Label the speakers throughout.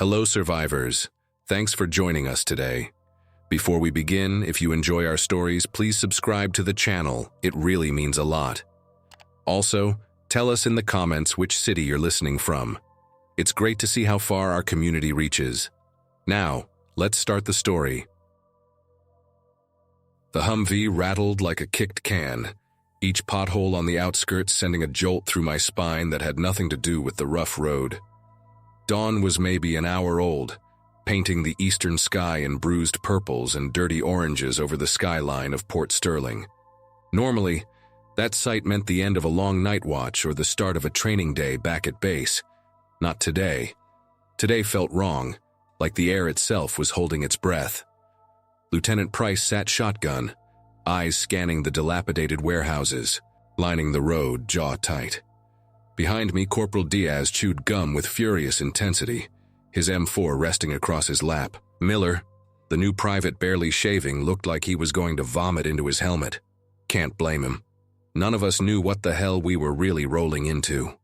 Speaker 1: Hello, survivors. Thanks for joining us today. Before we begin, if you enjoy our stories, please subscribe to the channel. It really means a lot. Also, tell us in the comments which city you're listening from. It's great to see how far our community reaches. Now, let's start the story. The Humvee rattled like a kicked can, each pothole on the outskirts sending a jolt through my spine that had nothing to do with the rough road. Dawn was maybe an hour old, painting the eastern sky in bruised purples and dirty oranges over the skyline of Port Sterling. Normally, that sight meant the end of a long night watch or the start of a training day back at base. Not today. Today felt wrong, like the air itself was holding its breath. Lieutenant Price sat shotgun, eyes scanning the dilapidated warehouses, lining the road jaw tight. Behind me, Corporal Diaz chewed gum with furious intensity, his M4 resting across his lap. Miller, the new private barely shaving, looked like he was going to vomit into his helmet. Can't blame him. None of us knew what the hell we were really rolling into.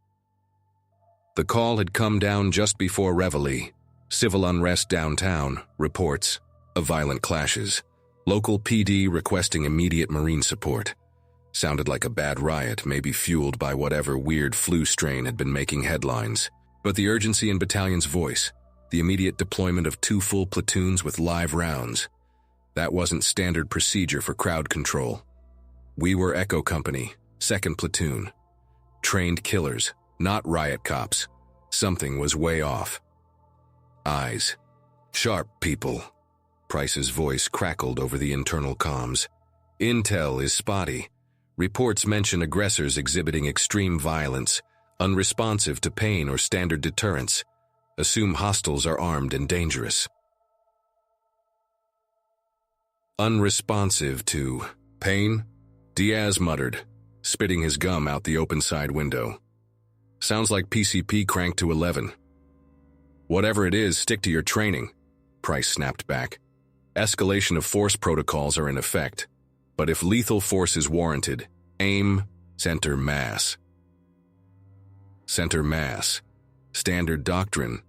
Speaker 1: The call had come down just before Reveille. Civil unrest downtown, reports of violent clashes. Local PD requesting immediate Marine support. Sounded like a bad riot, maybe fueled by whatever weird flu strain had been making headlines. But the urgency in battalion's voice, the immediate deployment of 2 full platoons with live rounds, that wasn't standard procedure for crowd control. We were Echo Company, 2nd Platoon. Trained killers, not riot cops. Something was way off. Eyes. Sharp people. Price's voice crackled over the internal comms. Intel is spotty. Reports mention aggressors exhibiting extreme violence, unresponsive to pain or standard deterrence. Assume hostiles are armed and dangerous. Unresponsive to pain? Diaz muttered, spitting his gum out the open side window. Sounds like PCP cranked to 11. Whatever it is, stick to your training, Price snapped back. Escalation of force protocols are in effect, but if lethal force is warranted, aim, center mass. Center mass. Standard doctrine.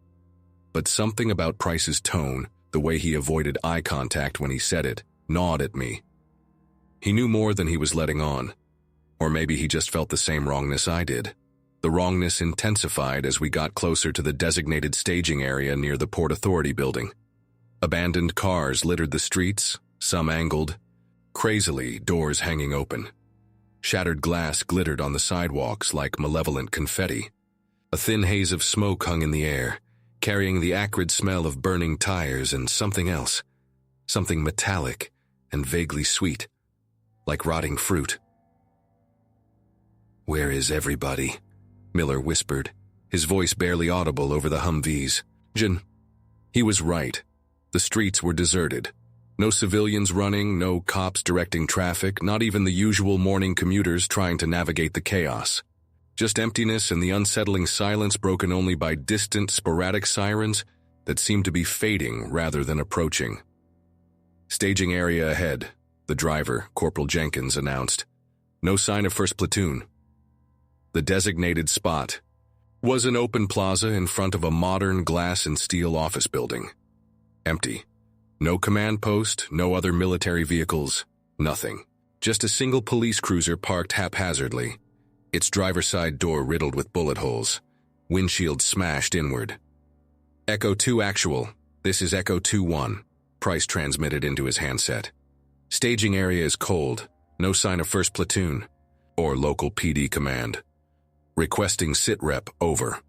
Speaker 1: But something about Price's tone, the way he avoided eye contact when he said it, gnawed at me. He knew more than he was letting on. Or maybe he just felt the same wrongness I did. The wrongness intensified as we got closer to the designated staging area near the Port Authority building. Abandoned cars littered the streets, some angled. Crazily, doors hanging open. Shattered glass glittered on the sidewalks like malevolent confetti. A thin haze of smoke hung in the air, carrying the acrid smell of burning tires and something else. Something metallic and vaguely sweet, like rotting fruit. "Where is everybody?" Miller whispered, his voice barely audible over the Humvees. He was right. The streets were deserted. No civilians running, no cops directing traffic, not even the usual morning commuters trying to navigate the chaos. Just emptiness and the unsettling silence broken only by distant, sporadic sirens that seemed to be fading rather than approaching. Staging area ahead, the driver, Corporal Jenkins, announced. No sign of 1st Platoon. The designated spot was an open plaza in front of a modern glass and steel office building. Empty. No command post, no other military vehicles, nothing. Just a single police cruiser parked haphazardly, its driver's side door riddled with bullet holes, windshield smashed inward. Echo 2 actual, this is Echo 2-1, Price transmitted into his handset. Staging area is cold, no sign of 1st Platoon, or local PD command. Requesting sitrep, over.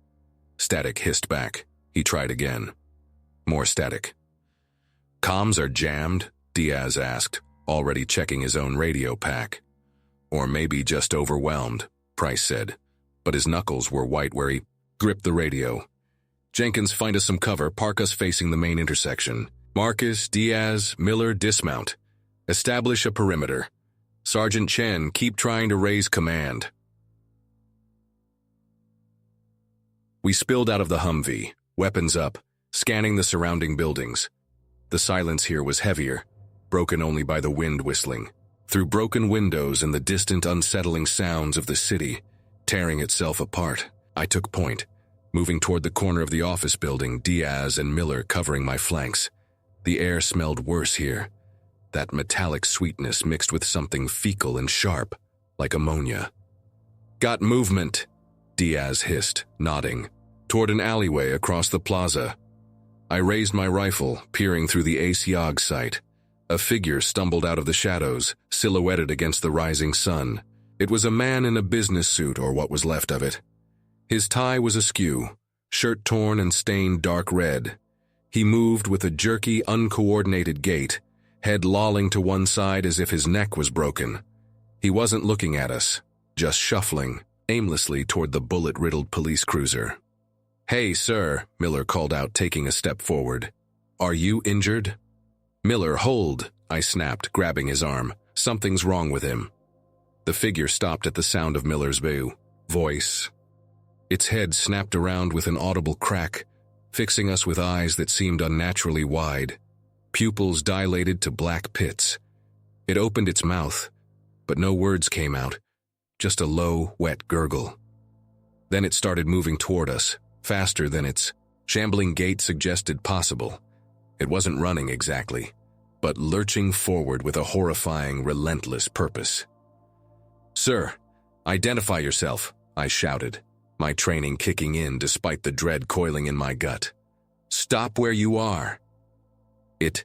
Speaker 1: Static hissed back. He tried again. More static. Comms are jammed? Diaz asked, already checking his own radio pack. Or maybe just overwhelmed, Price said, but his knuckles were white where he gripped the radio. Jenkins, find us some cover, park us facing the main intersection. Marcus, Diaz, Miller, dismount. Establish a perimeter. Sergeant Chen, keep trying to raise command. We spilled out of the Humvee, weapons up, scanning the surrounding buildings. The silence here was heavier, broken only by the wind whistling. Through broken windows and the distant unsettling sounds of the city, tearing itself apart, I took point, moving toward the corner of the office building, Diaz and Miller covering my flanks. The air smelled worse here. That metallic sweetness mixed with something fecal and sharp, like ammonia. "Got movement," Diaz hissed, nodding, toward an alleyway across the plaza. I raised my rifle, peering through the Ace Yog sight. A figure stumbled out of the shadows, silhouetted against the rising sun. It was a man in a business suit, or what was left of it. His tie was askew, shirt torn and stained dark red. He moved with a jerky, uncoordinated gait, head lolling to one side as if his neck was broken. He wasn't looking at us, just shuffling aimlessly toward the bullet-riddled police cruiser. "Hey, sir," Miller called out, taking a step forward. "Are you injured?" "Miller, hold," I snapped, grabbing his arm. "Something's wrong with him." The figure stopped at the sound of Miller's voice. Its head snapped around with an audible crack, fixing us with eyes that seemed unnaturally wide, pupils dilated to black pits. It opened its mouth, but no words came out, just a low, wet gurgle. Then it started moving toward us, faster than its shambling gait suggested possible. It wasn't running exactly, but lurching forward with a horrifying, relentless purpose. "Sir, identify yourself," I shouted, my training kicking in despite the dread coiling in my gut. "Stop where you are." It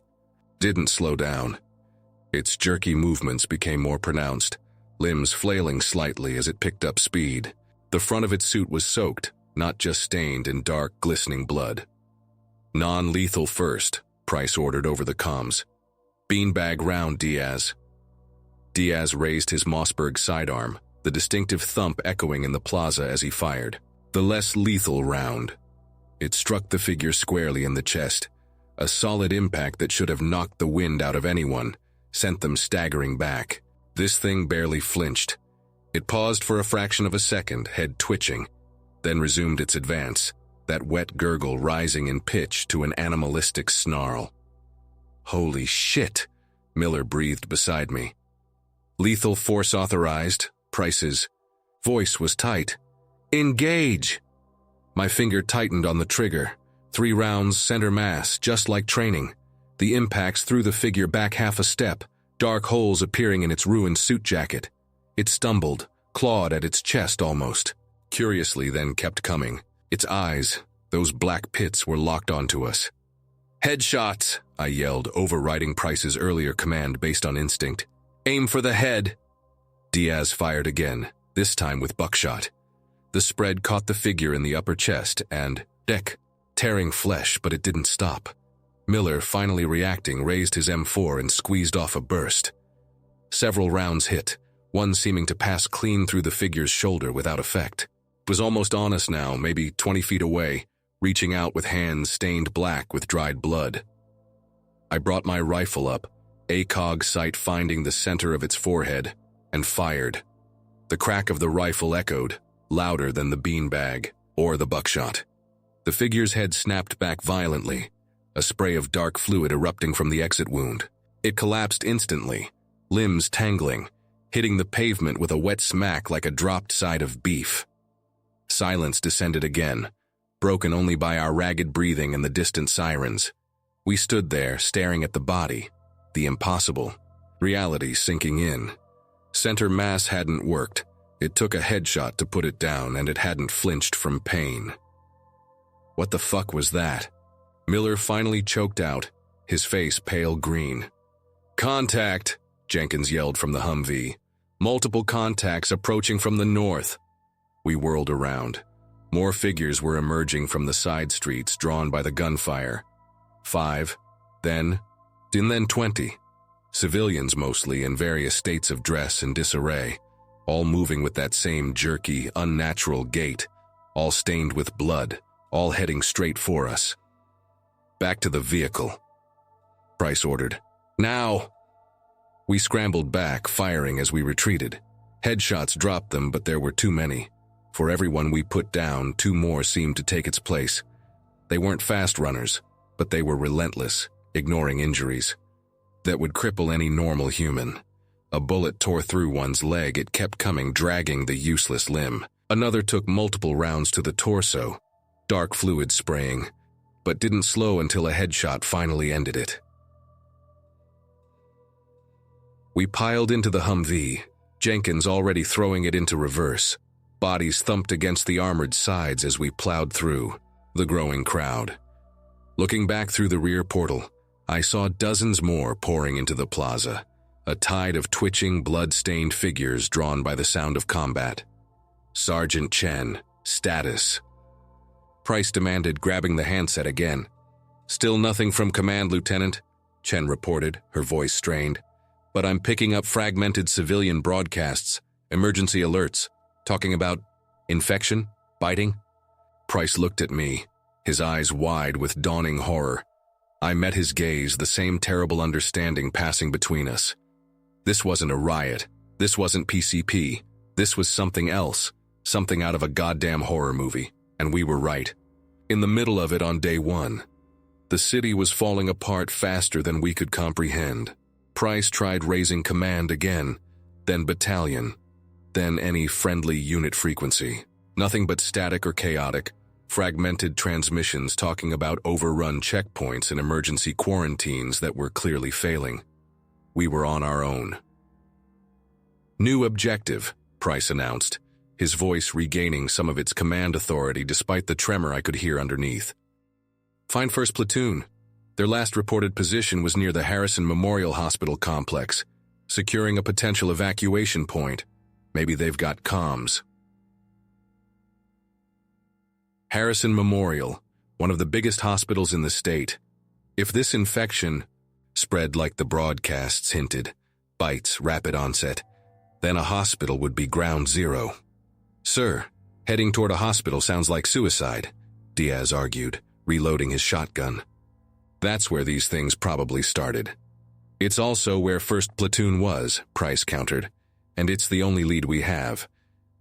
Speaker 1: didn't slow down. Its jerky movements became more pronounced, limbs flailing slightly as it picked up speed. The front of its suit was soaked, not just stained in dark, glistening blood. "Non-lethal first," Price ordered over the comms. "Beanbag round, Diaz." Diaz raised his Mossberg sidearm, the distinctive thump echoing in the plaza as he fired. The less lethal round. It struck the figure squarely in the chest, a solid impact that should have knocked the wind out of anyone, sent them staggering back. This thing barely flinched. It paused for a fraction of a second, head twitching, then resumed its advance, that wet gurgle rising in pitch to an animalistic snarl. "Holy shit," Miller breathed beside me. "Lethal force authorized," Price's voice was tight. "Engage!" My finger tightened on the trigger. 3 rounds, center mass, just like training. The impacts threw the figure back half a step, dark holes appearing in its ruined suit jacket. It stumbled, clawed at its chest almost. Curiously, then kept coming. Its eyes, those black pits, were locked onto us. "Headshots!" I yelled, overriding Price's earlier command based on instinct. "Aim for the head!" Diaz fired again, this time with buckshot. The spread caught the figure in the upper chest and, tearing flesh, but it didn't stop. Miller, finally reacting, raised his M4 and squeezed off a burst. Several rounds hit, one seeming to pass clean through the figure's shoulder without effect. It was almost on us now, maybe 20 feet away, reaching out with hands stained black with dried blood. I brought my rifle up, ACOG sight finding the center of its forehead, and fired. The crack of the rifle echoed, louder than the beanbag or the buckshot. The figure's head snapped back violently, a spray of dark fluid erupting from the exit wound. It collapsed instantly, limbs tangling, hitting the pavement with a wet smack like a dropped side of beef. Silence descended again, broken only by our ragged breathing and the distant sirens. We stood there, staring at the body, the impossible, reality sinking in. Center mass hadn't worked. It took a headshot to put it down, and it hadn't flinched from pain. What the fuck was that? Miller finally choked out, his face pale green. "Contact!" Jenkins yelled from the Humvee. "Multiple contacts approaching from the north." We whirled around. More figures were emerging from the side streets drawn by the gunfire. 5, then 20. Civilians mostly, in various states of dress and disarray, all moving with that same jerky, unnatural gait, all stained with blood, all heading straight for us. "Back to the vehicle," Price ordered. "Now!" We scrambled back, firing as we retreated. Headshots dropped them, but there were too many. For everyone we put down, 2 more seemed to take its place. They weren't fast runners, but they were relentless, ignoring injuries that would cripple any normal human. A bullet tore through one's leg. It kept coming, dragging the useless limb. Another took multiple rounds to the torso. dark fluid spraying, but didn't slow until a headshot finally ended it. We piled into the Humvee, Jenkins already throwing it into reverse. Bodies thumped against the armored sides as we plowed through the growing crowd. Looking back through the rear portal, I saw dozens more pouring into the plaza, a tide of twitching, blood-stained figures drawn by the sound of combat. Sergeant Chen, status. Price demanded, grabbing the handset again. Still nothing from command, Lieutenant, Chen reported, her voice strained. But I'm picking up fragmented civilian broadcasts, emergency alerts, talking about infection, biting. Price looked at me, his eyes wide with dawning horror. I met his gaze, the same terrible understanding passing between us. This wasn't a riot. This wasn't PCP. This was something else, something out of a goddamn horror movie, and we were right. In the middle of it on day one, the city was falling apart faster than we could comprehend. Price tried raising command again, then battalion, then any friendly unit frequency. Nothing but static or chaotic, fragmented transmissions talking about overrun checkpoints and emergency quarantines that were clearly failing. We were on our own. New objective, Price announced, his voice regaining some of its command authority despite the tremor I could hear underneath. Find 1st Platoon. Their last reported position was near the Harrison Memorial Hospital complex, securing a potential evacuation point. Maybe they've got comms. Harrison Memorial, one of the biggest hospitals in the state. If this infection spread like the broadcasts hinted, bites, rapid onset, then a hospital would be ground zero. Sir, heading toward a hospital sounds like suicide, Diaz argued, reloading his shotgun. That's where these things probably started. It's also where 1st Platoon was, Price countered, and it's the only lead we have.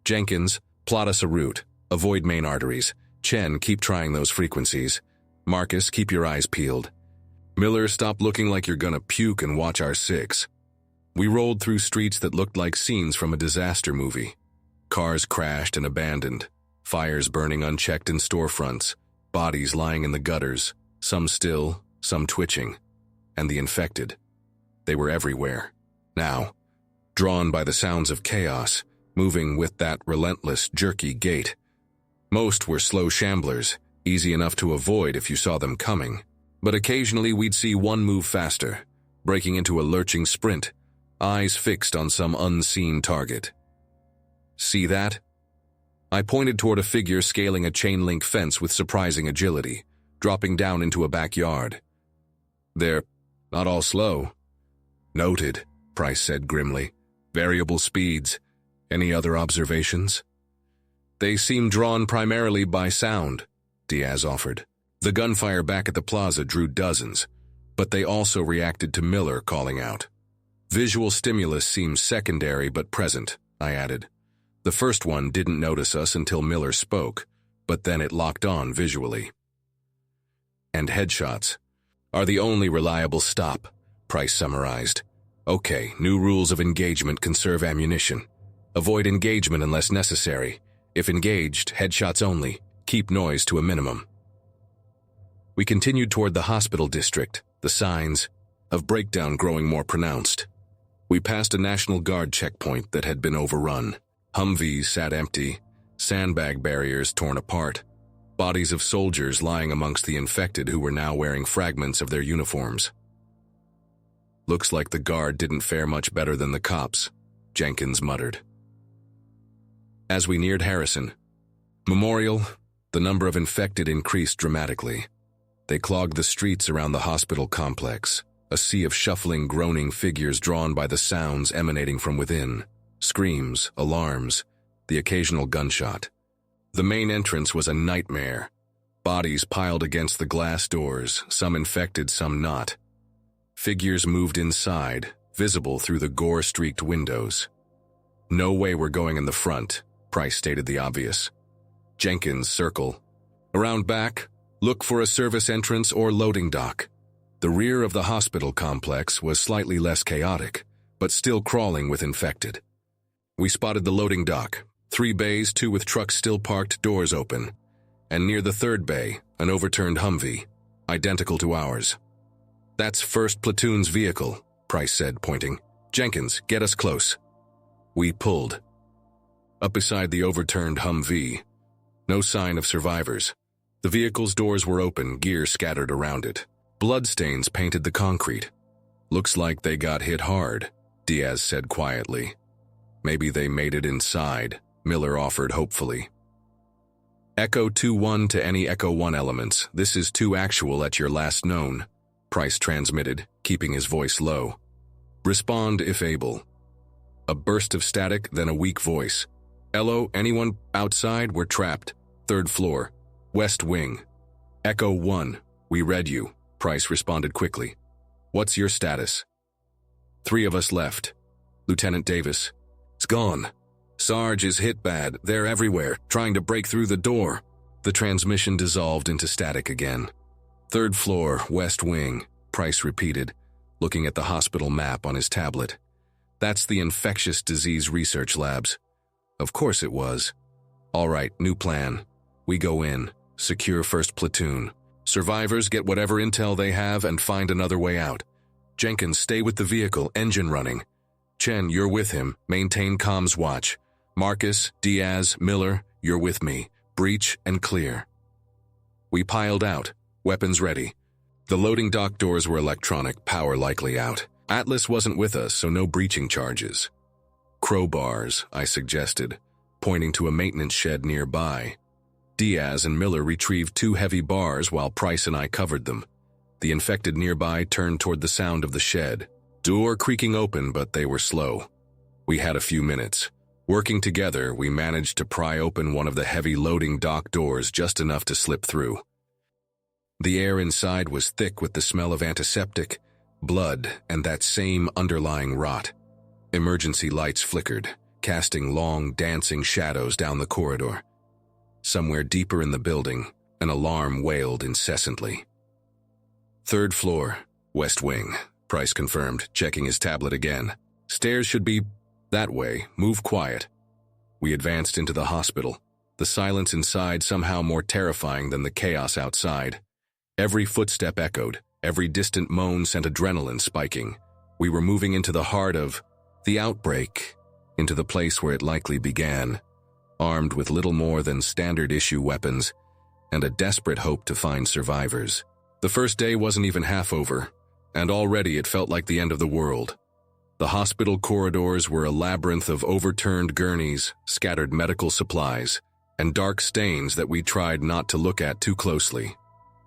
Speaker 1: Jenkins, plot us a route. Avoid main arteries. Chen, keep trying those frequencies. Marcus, keep your eyes peeled. Miller, stop looking like you're gonna puke and watch our 6. We rolled through streets that looked like scenes from a disaster movie. Cars crashed and abandoned, fires burning unchecked in storefronts, bodies lying in the gutters, some still, some twitching, and the infected. They were everywhere. Now, drawn by the sounds of chaos, moving with that relentless, jerky gait. Most were slow shamblers, easy enough to avoid if you saw them coming. But occasionally we'd see one move faster, breaking into a lurching sprint, eyes fixed on some unseen target. See that? I pointed toward a figure scaling a chain-link fence with surprising agility, dropping down into a backyard. They're not all slow. Noted, Price said grimly. Variable speeds. Any other observations? They seem drawn primarily by sound, Diaz offered. The gunfire back at the plaza drew dozens, but they also reacted to Miller calling out. Visual stimulus seems secondary but present, I added. The first one didn't notice us until Miller spoke, but then it locked on visually. And headshots are the only reliable stop, Price summarized. Okay, new rules of engagement: conserve ammunition. Avoid engagement unless necessary. If engaged, headshots only. Keep noise to a minimum. We continued toward the hospital district, the signs of breakdown growing more pronounced. We passed a National Guard checkpoint that had been overrun. Humvees sat empty, sandbag barriers torn apart, bodies of soldiers lying amongst the infected who were now wearing fragments of their uniforms. Looks like the Guard didn't fare much better than the cops, Jenkins muttered. As we neared Harrison Memorial, the number of infected increased dramatically. They clogged the streets around the hospital complex, a sea of shuffling, groaning figures drawn by the sounds emanating from within. Screams, alarms, the occasional gunshot. The main entrance was a nightmare. Bodies piled against the glass doors, some infected, some not. Figures moved inside, visible through the gore-streaked windows. No way we're going in the front, Price stated the obvious. Jenkins, circle. Around back, look for a service entrance or loading dock. The rear of the hospital complex was slightly less chaotic, but still crawling with infected. We spotted the loading dock, 3 bays, 2 with trucks still parked, doors open. and near the third bay, an overturned Humvee, identical to ours. "That's 1st Platoon's vehicle," Price said, pointing. "Jenkins, get us close." We pulled. Up beside the overturned Humvee. No sign of survivors. The vehicle's doors were open, gear scattered around it. Bloodstains painted the concrete. "Looks like they got hit hard," Diaz said quietly. "Maybe they made it inside," Miller offered hopefully. "Echo 2-1 to any Echo 1 elements. This is 2 actual at your last known," Price transmitted, keeping his voice low. "Respond if able." A burst of static, then a weak voice. "Hello, anyone outside? We're trapped. 3rd floor. West wing. Echo 1, we read you," Price responded quickly. "What's your status?" 3 of us left. Lieutenant Davis. "It's gone. Sarge is hit bad. They're everywhere, trying to break through the door." The transmission dissolved into static again. 3rd floor, West wing," Price repeated, looking at the hospital map on his tablet. "That's the infectious disease research labs." Of course it was. "All right, new plan. We go in, secure 1st Platoon. Survivors get whatever intel they have and find another way out. Jenkins, stay with the vehicle, engine running. Chen, you're with him, maintain comms watch. Marcus, Diaz, Miller, you're with me. Breach and clear." We piled out, weapons ready. The loading dock doors were electronic, power likely out. Atlas wasn't with us, so no breaching charges. "Crowbars," I suggested, pointing to a maintenance shed nearby. Diaz and Miller retrieved 2 heavy bars while Price and I covered them. The infected nearby turned toward the sound of the shed. Door creaking open, but they were slow. We had a few minutes. Working together, we managed to pry open one of the heavy loading dock doors just enough to slip through. The air inside was thick with the smell of antiseptic, blood, and that same underlying rot. Emergency lights flickered, casting long, dancing shadows down the corridor. Somewhere deeper in the building, an alarm wailed incessantly. 3rd floor, West wing, Price confirmed, checking his tablet again. "Stairs should be that way. Move quiet." We advanced into the hospital, the silence inside somehow more terrifying than the chaos outside. Every footstep echoed, every distant moan sent adrenaline spiking. We were moving into the heart of the outbreak, into the place where it likely began, armed with little more than standard-issue weapons and a desperate hope to find survivors. The first day wasn't even half over, and already it felt like the end of the world. The hospital corridors were a labyrinth of overturned gurneys, scattered medical supplies, and dark stains that we tried not to look at too closely.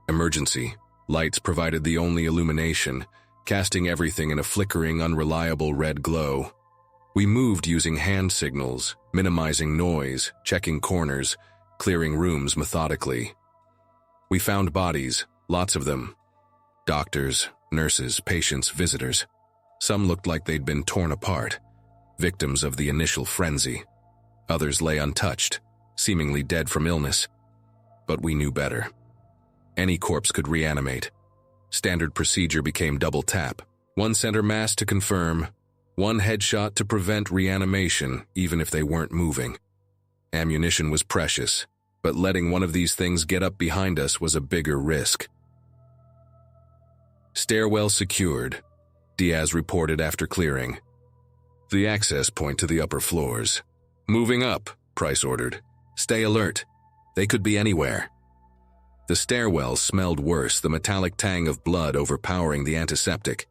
Speaker 1: Emergency lights provided the only illumination, casting everything in a flickering, unreliable red glow. We moved using hand signals, minimizing noise, checking corners, clearing rooms methodically. We found bodies, lots of them. Doctors, nurses, patients, visitors. Some looked like they'd been torn apart, victims of the initial frenzy. Others lay untouched, seemingly dead from illness. But we knew better. Any corpse could reanimate. Standard procedure became double tap. 1 center mass to confirm, 1 headshot to prevent reanimation, even if they weren't moving. Ammunition was precious, but letting one of these things get up behind us was a bigger risk. "Stairwell secured," Diaz reported after clearing. "The access point to the upper floors." "Moving up," Price ordered. "Stay alert. They could be anywhere." The stairwell smelled worse, the metallic tang of blood overpowering the antiseptic.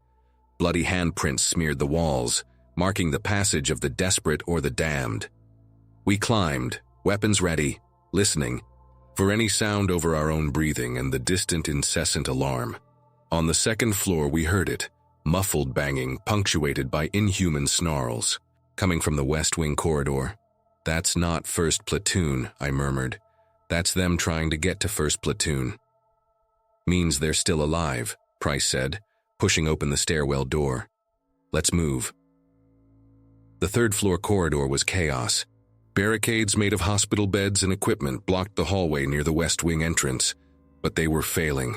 Speaker 1: Bloody handprints smeared the walls, marking the passage of the desperate or the damned. We climbed, weapons ready, listening, for any sound over our own breathing and the distant incessant alarm. On the 2nd floor we heard it, muffled banging punctuated by inhuman snarls, coming from the West Wing corridor. "That's not 1st Platoon," I murmured. "That's them trying to get to 1st Platoon." "Means they're still alive," Price said, pushing open the stairwell door. "Let's move." The 3rd floor corridor was chaos. Barricades made of hospital beds and equipment blocked the hallway near the West Wing entrance, but they were failing.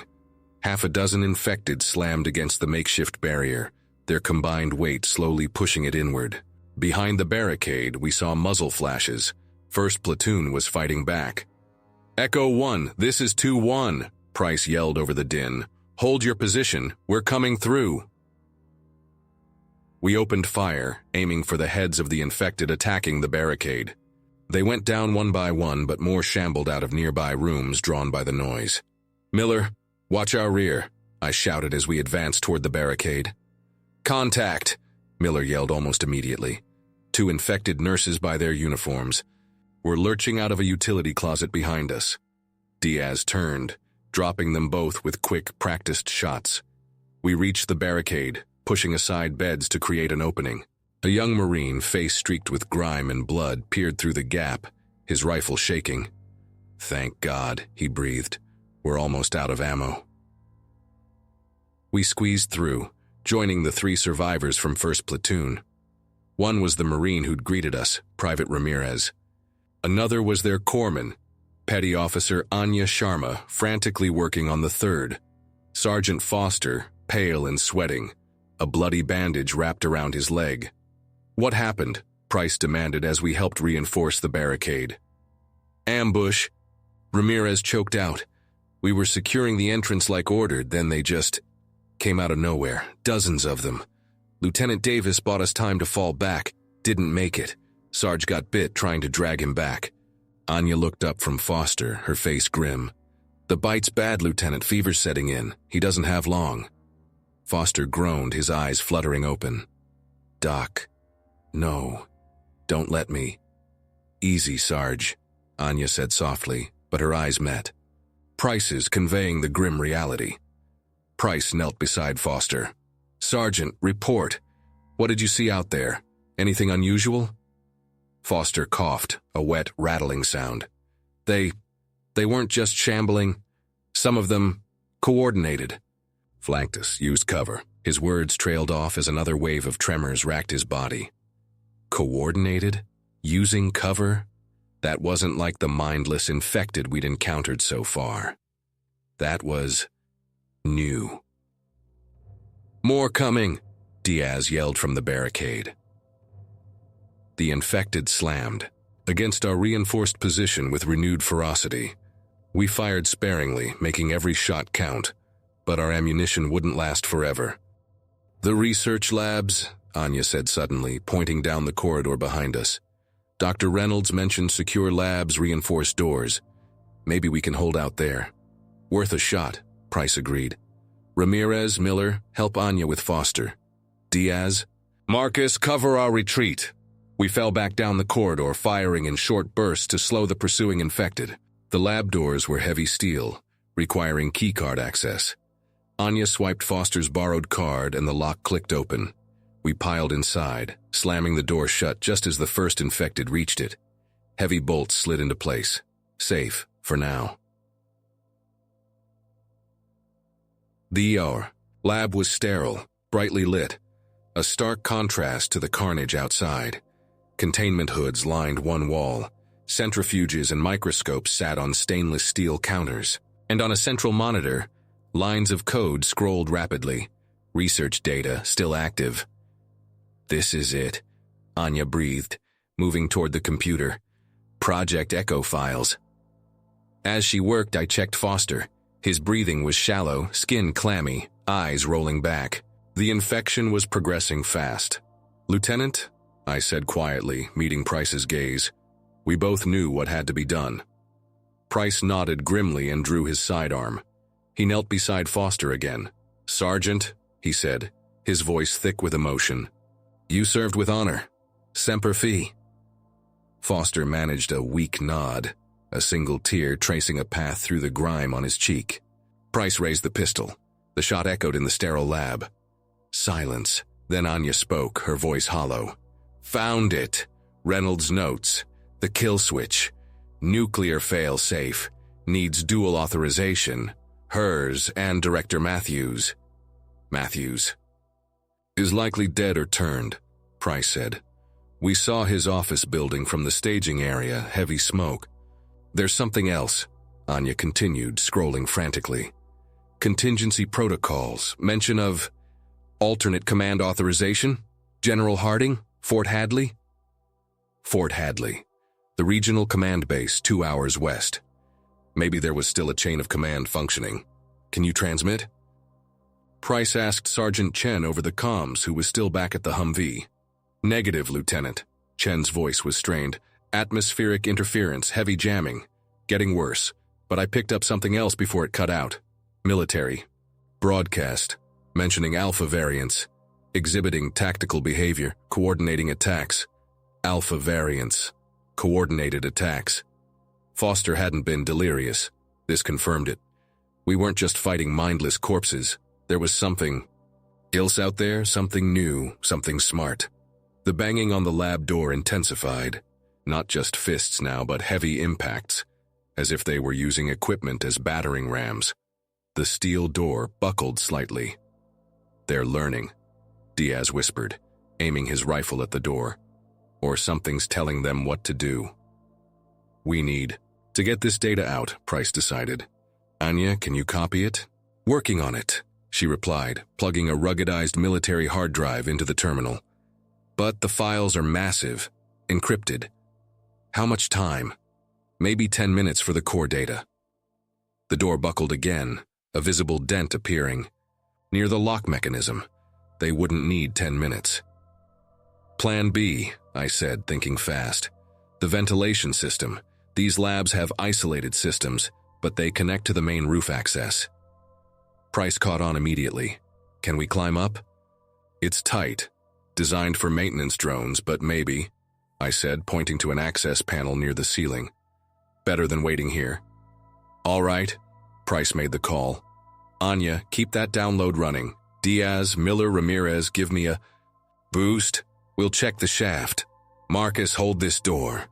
Speaker 1: Half a dozen infected slammed against the makeshift barrier, their combined weight slowly pushing it inward. Behind the barricade, we saw muzzle flashes. 1st Platoon was fighting back. Echo 1, this is 2-1, Price yelled over the din. Hold your position, we're coming through. We opened fire, aiming for the heads of the infected attacking the barricade. They went down one by one, but more shambled out of nearby rooms drawn by the noise. Miller, watch our rear, I shouted as we advanced toward the barricade. Contact, Miller yelled almost immediately. 2 infected nurses by their uniforms were lurching out of a utility closet behind us. Diaz turned, dropping them both with quick, practiced shots. We reached the barricade, pushing aside beds to create an opening. A young Marine, face streaked with grime and blood, peered through the gap, his rifle shaking. Thank God, he breathed. We're almost out of ammo. We squeezed through, joining the 3 survivors from 1st Platoon. One was the Marine who'd greeted us, Private Ramirez. Another was their corpsman, Petty Officer Anya Sharma, frantically working on the 3rd. Sergeant Foster, pale and sweating, a bloody bandage wrapped around his leg. What happened? Price demanded as we helped reinforce the barricade. Ambush, Ramirez choked out. We were securing the entrance like ordered, then they just came out of nowhere, dozens of them. Lieutenant Davis bought us time to fall back, didn't make it. Sarge got bit trying to drag him back. Anya looked up from Foster, her face grim. The bite's bad, Lieutenant, fever's setting in. He doesn't have long. Foster groaned, his eyes fluttering open. Doc, no, don't let me. Easy, Sarge, Anya said softly, but her eyes met. Price's conveying the grim reality. Price knelt beside Foster. Sergeant, report. What did you see out there? Anything unusual? Foster coughed, a wet, rattling sound. They weren't just shambling. Some of them coordinated. Flanked us, used cover. His words trailed off as another wave of tremors racked his body. Coordinated? Using cover? That wasn't like the mindless infected we'd encountered so far. That was new. More coming, Diaz yelled from the barricade. The infected slammed against our reinforced position with renewed ferocity. We fired sparingly, making every shot count, but our ammunition wouldn't last forever. The research labs, Anya said suddenly, pointing down the corridor behind us. Dr. Reynolds mentioned secure labs, reinforced doors. Maybe we can hold out there. Worth a shot, Price agreed. Ramirez, Miller, help Anya with Foster. Diaz, Marcus, cover our retreat. We fell back down the corridor, firing in short bursts to slow the pursuing infected. The lab doors were heavy steel, requiring keycard access. Anya swiped Foster's borrowed card and the lock clicked open. We piled inside, slamming the door shut just as the first infected reached it. Heavy bolts slid into place. Safe, for now. The ER lab was sterile, brightly lit, a stark contrast to the carnage outside. Containment hoods lined one wall. Centrifuges and microscopes sat on stainless steel counters. And on a central monitor, lines of code scrolled rapidly. Research data still active. This is it, Anya breathed, moving toward the computer. Project Echo files. As she worked, I checked Foster. His breathing was shallow, skin clammy, eyes rolling back. The infection was progressing fast. Lieutenant, I said quietly, meeting Price's gaze. We both knew what had to be done. Price nodded grimly and drew his sidearm. He knelt beside Foster again. Sergeant, he said, his voice thick with emotion. You served with honor. Semper Fi. Foster managed a weak nod, a single tear tracing a path through the grime on his cheek. Price raised the pistol. The shot echoed in the sterile lab. Silence. Then Anya spoke, her voice hollow. Found it. Reynolds notes. The kill switch. Nuclear fail-safe. Needs dual authorization. Hers and Director Matthews. Matthews. Is likely dead or turned, Price said. We saw his office building from the staging area, heavy smoke. There's something else, Anya continued, scrolling frantically. Contingency protocols, mention of alternate command authorization? General Harding? Fort Hadley? Fort Hadley, the regional command base 2 hours west. Maybe there was still a chain of command functioning. Can you transmit? Price asked Sergeant Chen over the comms, who was still back at the Humvee. Negative, Lieutenant. Chen's voice was strained. Atmospheric interference, heavy jamming. Getting worse, but I picked up something else before it cut out. Military. Broadcast. Mentioning alpha variants. Exhibiting tactical behavior, coordinating attacks. Alpha variants. Coordinated attacks. Foster hadn't been delirious. This confirmed it. We weren't just fighting mindless corpses. There was something else out there, something new, something smart. The banging on the lab door intensified. Not just fists now, but heavy impacts, as if they were using equipment as battering rams. The steel door buckled slightly. They're learning, Diaz whispered, aiming his rifle at the door. Or something's telling them what to do. We need to get this data out, Price decided. Anya, can you copy it? Working on it, she replied, plugging a ruggedized military hard drive into the terminal. But the files are massive, encrypted. How much time? Maybe 10 minutes for the core data. The door buckled again, a visible dent appearing. Near the lock mechanism. They wouldn't need 10 minutes. Plan B, I said, thinking fast. The ventilation system. These labs have isolated systems, but they connect to the main roof access. Price caught on immediately. Can we climb up? It's tight. Designed for maintenance drones, but maybe, I said, pointing to an access panel near the ceiling. Better than waiting here. All right, Price made the call. Anya, keep that download running. Diaz, Miller, Ramirez, give me a boost. We'll check the shaft. Marcus, hold this door.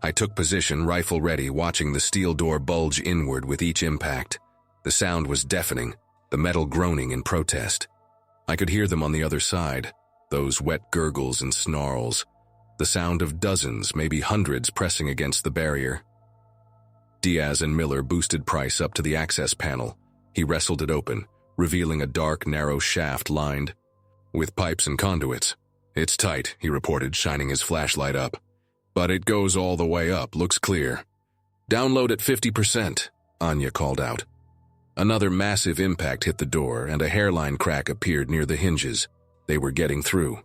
Speaker 1: I took position, rifle ready, watching the steel door bulge inward with each impact. The sound was deafening, the metal groaning in protest. I could hear them on the other side, those wet gurgles and snarls, the sound of dozens, maybe hundreds pressing against the barrier. Diaz and Miller boosted Price up to the access panel. He wrestled it open, revealing a dark, narrow shaft lined with pipes and conduits. It's tight, he reported, shining his flashlight up. But it goes all the way up, looks clear. Download at 50%, Anya called out. Another massive impact hit the door, and a hairline crack appeared near the hinges. They were getting through.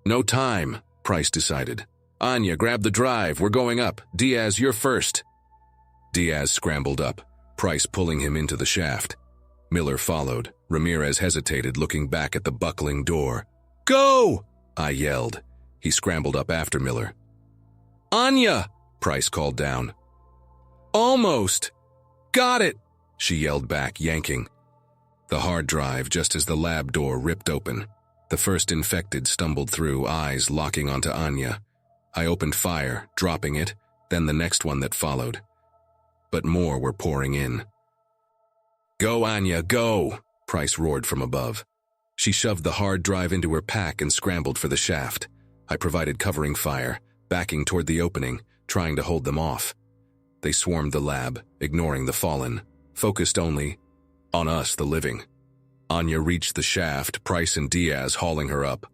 Speaker 1: No time, Price decided. Anya, grab the drive, we're going up. Diaz, you're first. Diaz scrambled up, Price pulling him into the shaft. Miller followed. Ramirez hesitated, looking back at the buckling door. Go! I yelled. He scrambled up after Miller. Anya! Price called down. Almost! Got it! She yelled back, yanking. The hard drive, just as the lab door ripped open. The first infected stumbled through, eyes locking onto Anya. I opened fire, dropping it, then the next one that followed. But more were pouring in. Go, Anya, go! Price roared from above. She shoved the hard drive into her pack and scrambled for the shaft. I provided covering fire, backing toward the opening, trying to hold them off. They swarmed the lab, ignoring the fallen, focused only on us, the living. Anya reached the shaft, Price and Diaz hauling her up.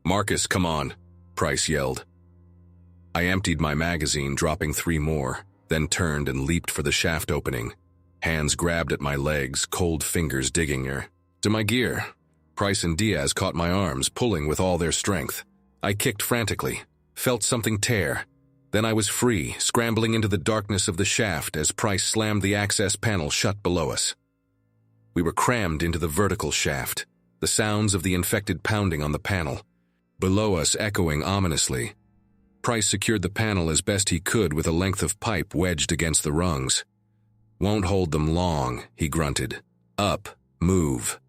Speaker 1: Marcus, come on, Price yelled. I emptied my magazine, dropping 3 more, then turned and leaped for the shaft opening. Hands grabbed at my legs, cold fingers digging her. To my gear. Price and Diaz caught my arms, pulling with all their strength. I kicked frantically, felt something tear. Then I was free, scrambling into the darkness of the shaft as Price slammed the access panel shut below us. We were crammed into the vertical shaft, the sounds of the infected pounding on the panel. Below us echoing ominously. Price secured the panel as best he could with a length of pipe wedged against the rungs. Won't hold them long, he grunted. Up, move.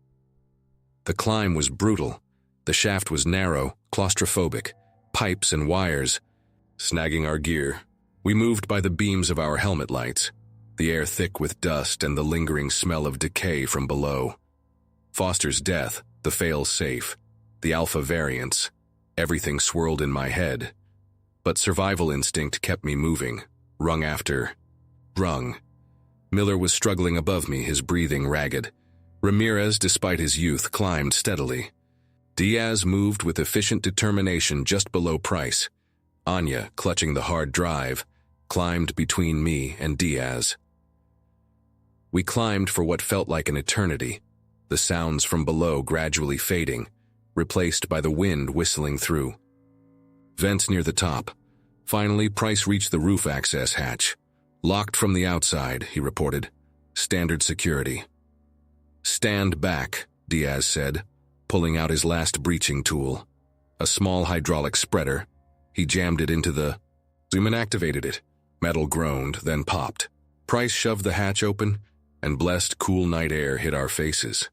Speaker 1: The climb was brutal. The shaft was narrow, claustrophobic, pipes and wires, snagging our gear. We moved by the beams of our helmet lights, the air thick with dust and the lingering smell of decay from below. Foster's death, the fail-safe, the alpha variants, everything swirled in my head. But survival instinct kept me moving, rung after rung. Miller was struggling above me, his breathing ragged. Ramirez, despite his youth, climbed steadily. Diaz moved with efficient determination just below Price. Anya, clutching the hard drive, climbed between me and Diaz. We climbed for what felt like an eternity, the sounds from below gradually fading, replaced by the wind whistling through. Vents near the top. Finally, Price reached the roof access hatch. Locked from the outside, he reported. Standard security. Stand back, Diaz said, pulling out his last breaching tool. A small hydraulic spreader. He jammed it into the zoom and activated it. Metal groaned, then popped. Price shoved the hatch open, and blessed cool night air hit our faces.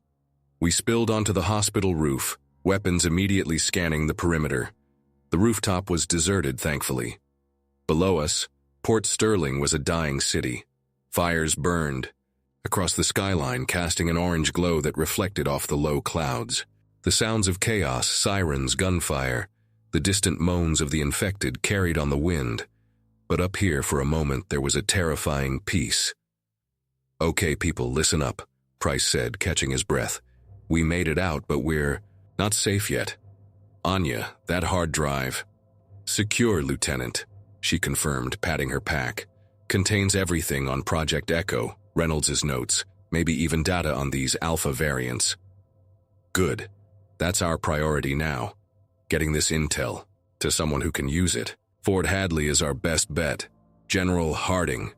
Speaker 1: We spilled onto the hospital roof, weapons immediately scanning the perimeter. The rooftop was deserted, thankfully. Below us, Port Sterling was a dying city. Fires burned, across the skyline casting an orange glow that reflected off the low clouds. The sounds of chaos, sirens, gunfire, the distant moans of the infected carried on the wind. But up here for a moment there was a terrifying peace. "Okay, people, listen up," Price said, catching his breath. "We made it out, but we're not safe yet. Anya, that hard drive." "Secure, Lieutenant," she confirmed, patting her pack. "Contains everything on Project Echo, Reynolds' notes, maybe even data on these alpha variants." "Good. That's our priority now. Getting this intel to someone who can use it. Fort Hadley is our best bet. General Harding."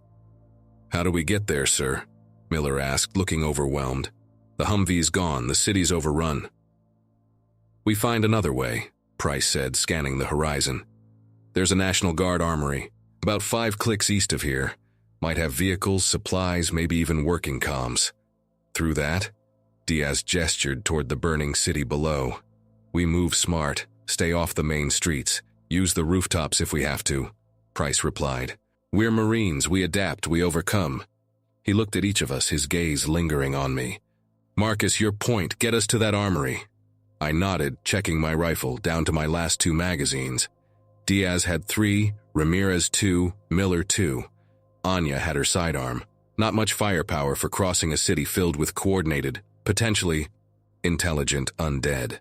Speaker 1: "How do we get there, sir?" Miller asked, looking overwhelmed. "The Humvee's gone, the city's overrun." "We find another way," Price said, scanning the horizon. "There's a National Guard armory, about 5 clicks east of here. Might have vehicles, supplies, maybe even working comms. Through that?" Diaz gestured toward the burning city below. "We move smart, stay off the main streets, use the rooftops if we have to," Price replied. "We're Marines, we adapt, we overcome." He looked at each of us, his gaze lingering on me. "Marcus, your point, get us to that armory." I nodded, checking my rifle, down to my last 2 magazines. Diaz had 3, Ramirez 2, Miller 2. Anya had her sidearm. Not much firepower for crossing a city filled with coordinated, potentially intelligent undead.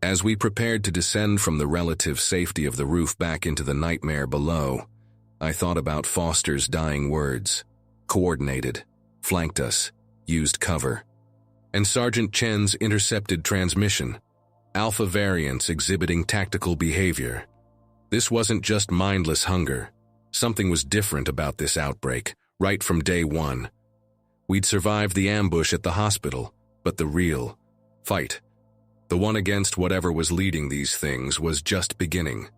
Speaker 1: As we prepared to descend from the relative safety of the roof back into the nightmare below, I thought about Foster's dying words. Coordinated, flanked us, used cover. And Sergeant Chen's intercepted transmission. Alpha variants exhibiting tactical behavior. This wasn't just mindless hunger. Something was different about this outbreak, right from day one. We'd survived the ambush at the hospital, but the real fight, the one against whatever was leading these things, was just beginning.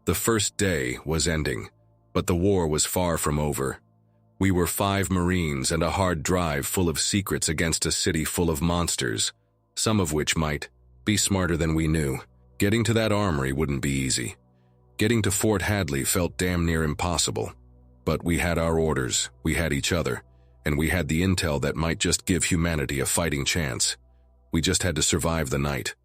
Speaker 1: The first day was ending, but the war was far from over. We were 5 Marines and a hard drive full of secrets against a city full of monsters, some of which might be smarter than we knew. Getting to that armory wouldn't be easy. Getting to Fort Hadley felt damn near impossible. But we had our orders, we had each other, and we had the intel that might just give humanity a fighting chance. We just had to survive the night.